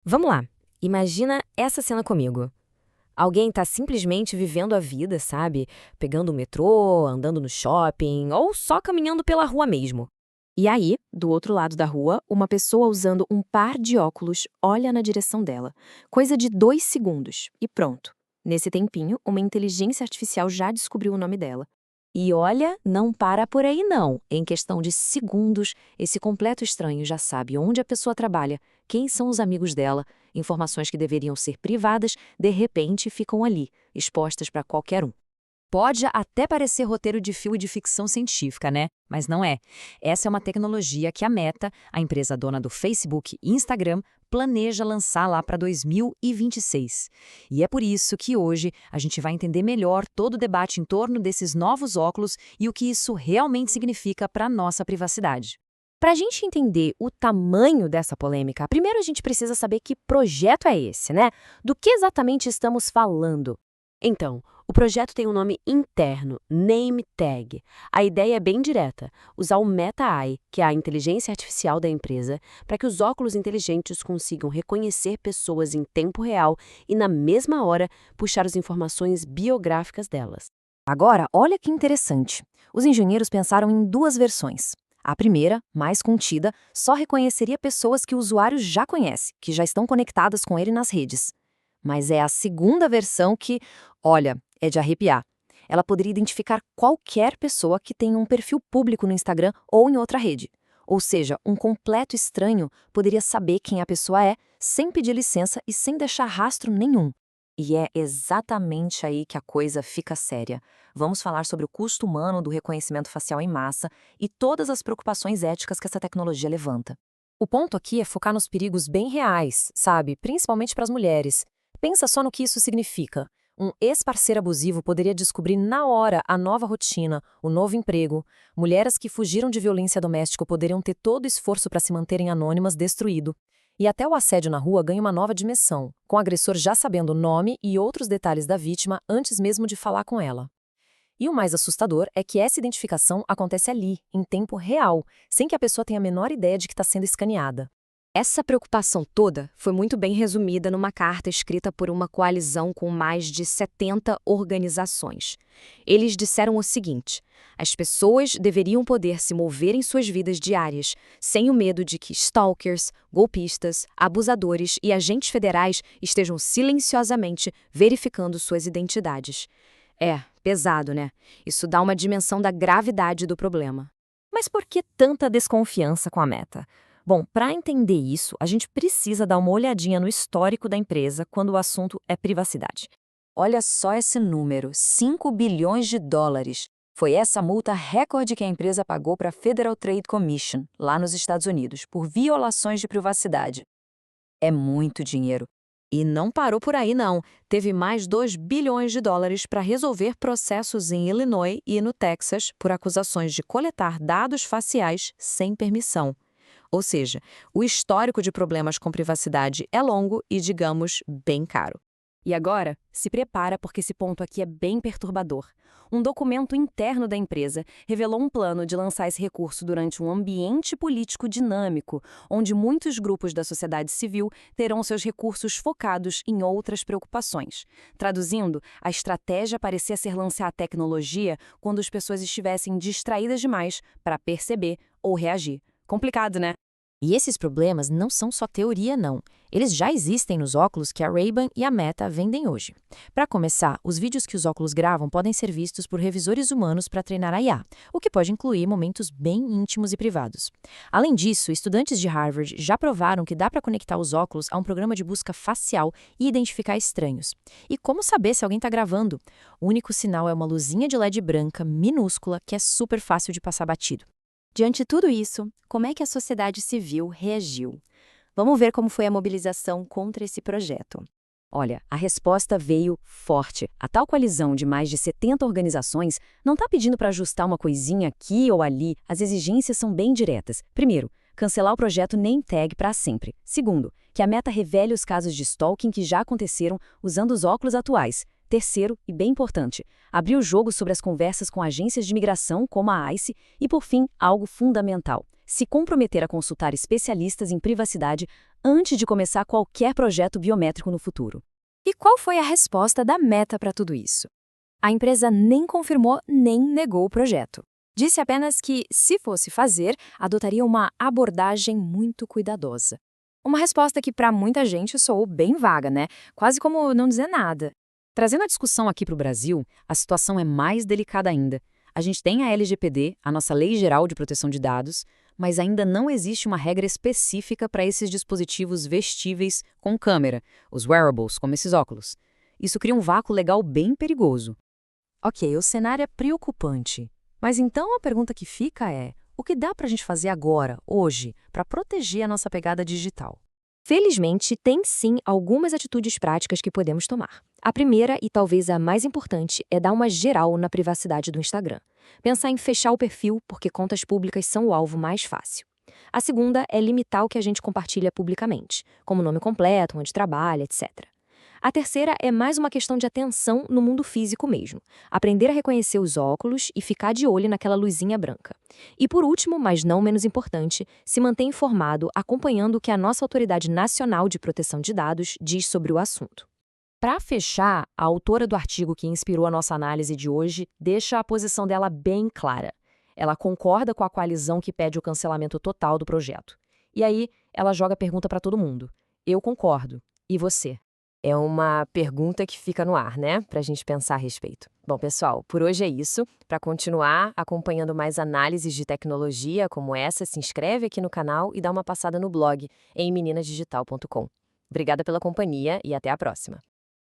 Vamos lá. Imagina essa cena comigo. Alguém tá simplesmente vivendo a vida, sabe? Pegando o metrô, andando no shopping ou só caminhando pela rua mesmo. E aí, do outro lado da rua, uma pessoa usando um par de óculos olha na direção dela. Coisa de 2 segundos. E pronto. Nesse tempinho, uma inteligência artificial já descobriu o nome dela. E olha, não para por aí não. Em questão de segundos, esse completo estranho já sabe onde a pessoa trabalha, quem são os amigos dela, informações que deveriam ser privadas, de repente ficam ali, expostas para qualquer um. Pode até parecer roteiro de filme de ficção científica, né? Mas não é. Essa é uma tecnologia que a Meta, a empresa dona do Facebook e Instagram, planeja lançar lá para 2026. E é por isso que hoje a gente vai entender melhor todo o debate em torno desses novos óculos e o que isso realmente significa para a nossa privacidade. Para a gente entender o tamanho dessa polêmica, primeiro a gente precisa saber que projeto é esse, né? Do que exatamente estamos falando? Então, o projeto tem um nome interno, Name Tag. A ideia é bem direta, usar o Meta AI, que é a inteligência artificial da empresa, para que os óculos inteligentes consigam reconhecer pessoas em tempo real e, na mesma hora, puxar as informações biográficas delas. Agora, olha que interessante. Os engenheiros pensaram em duas versões. A primeira, mais contida, só reconheceria pessoas que o usuário já conhece, que já estão conectadas com ele nas redes. Mas é a segunda versão que, olha, é de arrepiar. Ela poderia identificar qualquer pessoa que tenha um perfil público no Instagram ou em outra rede. Ou seja, um completo estranho poderia saber quem a pessoa é, sem pedir licença e sem deixar rastro nenhum. E é exatamente aí que a coisa fica séria. Vamos falar sobre o custo humano do reconhecimento facial em massa e todas as preocupações éticas que essa tecnologia levanta. O ponto aqui é focar nos perigos bem reais, sabe? Principalmente para as mulheres. Pensa só no que isso significa. Um ex-parceiro abusivo poderia descobrir na hora a nova rotina, o novo emprego. Mulheres que fugiram de violência doméstica poderiam ter todo o esforço para se manterem anônimas destruído. E até o assédio na rua ganha uma nova dimensão, com o agressor já sabendo o nome e outros detalhes da vítima antes mesmo de falar com ela. E o mais assustador é que essa identificação acontece ali, em tempo real, sem que a pessoa tenha a menor ideia de que está sendo escaneada. Essa preocupação toda foi muito bem resumida numa carta escrita por uma coalizão com mais de 70 organizações. Eles disseram o seguinte: as pessoas deveriam poder se mover em suas vidas diárias, sem o medo de que stalkers, golpistas, abusadores e agentes federais estejam silenciosamente verificando suas identidades. É, pesado, né? Isso dá uma dimensão da gravidade do problema. Mas por que tanta desconfiança com a Meta? Bom, para entender isso, a gente precisa dar uma olhadinha no histórico da empresa quando o assunto é privacidade. Olha só esse número, 5 bilhões de dólares. Foi essa multa recorde que a empresa pagou para a Federal Trade Commission, lá nos Estados Unidos, por violações de privacidade. É muito dinheiro. E não parou por aí, não. Teve mais 2 bilhões de dólares para resolver processos em Illinois e no Texas por acusações de coletar dados faciais sem permissão. Ou seja, o histórico de problemas com privacidade é longo e, digamos, bem caro. E agora, se prepara porque esse ponto aqui é bem perturbador. Um documento interno da empresa revelou um plano de lançar esse recurso durante um ambiente político dinâmico, onde muitos grupos da sociedade civil terão seus recursos focados em outras preocupações. Traduzindo, a estratégia parecia ser lançar a tecnologia quando as pessoas estivessem distraídas demais para perceber ou reagir. Complicado, né? E esses problemas não são só teoria, não. Eles já existem nos óculos que a Ray-Ban e a Meta vendem hoje. Para começar, os vídeos que os óculos gravam podem ser vistos por revisores humanos para treinar a IA, o que pode incluir momentos bem íntimos e privados. Além disso, estudantes de Harvard já provaram que dá para conectar os óculos a um programa de busca facial e identificar estranhos. E como saber se alguém está gravando? O único sinal é uma luzinha de LED branca minúscula que é super fácil de passar batido. Diante de tudo isso, como é que a sociedade civil reagiu? Vamos ver como foi a mobilização contra esse projeto. Olha, a resposta veio forte. A tal coalizão de mais de 70 organizações não está pedindo para ajustar uma coisinha aqui ou ali. As exigências são bem diretas. Primeiro, cancelar o projeto Name Tag para sempre. Segundo, que a Meta revele os casos de stalking que já aconteceram usando os óculos atuais. Terceiro, e bem importante, abrir o jogo sobre as conversas com agências de imigração como a ICE e, por fim, algo fundamental, se comprometer a consultar especialistas em privacidade antes de começar qualquer projeto biométrico no futuro. E qual foi a resposta da Meta para tudo isso? A empresa nem confirmou nem negou o projeto. Disse apenas que, se fosse fazer, adotaria uma abordagem muito cuidadosa. Uma resposta que para muita gente soou bem vaga, né? Quase como não dizer nada. Trazendo a discussão aqui para o Brasil, a situação é mais delicada ainda. A gente tem a LGPD, a nossa Lei Geral de Proteção de Dados, mas ainda não existe uma regra específica para esses dispositivos vestíveis com câmera, os wearables, como esses óculos. Isso cria um vácuo legal bem perigoso. Ok, o cenário é preocupante. Mas então a pergunta que fica é: o que dá para a gente fazer agora, hoje, para proteger a nossa pegada digital? Felizmente, tem sim algumas atitudes práticas que podemos tomar. A primeira, e talvez a mais importante, é dar uma geral na privacidade do Instagram. Pensar em fechar o perfil, porque contas públicas são o alvo mais fácil. A segunda é limitar o que a gente compartilha publicamente, como nome completo, onde trabalha, etc. A terceira é mais uma questão de atenção no mundo físico mesmo. Aprender a reconhecer os óculos e ficar de olho naquela luzinha branca. E por último, mas não menos importante, se manter informado acompanhando o que a nossa Autoridade Nacional de Proteção de Dados diz sobre o assunto. Para fechar, a autora do artigo que inspirou a nossa análise de hoje deixa a posição dela bem clara. Ela concorda com a coalizão que pede o cancelamento total do projeto. E aí, ela joga a pergunta para todo mundo. Eu concordo. E você? É uma pergunta que fica no ar, né? Pra gente pensar a respeito. Bom, pessoal, por hoje é isso. Para continuar acompanhando mais análises de tecnologia como essa, se inscreve aqui no canal e dá uma passada no blog em meninasdigital.com. Obrigada pela companhia e até a próxima.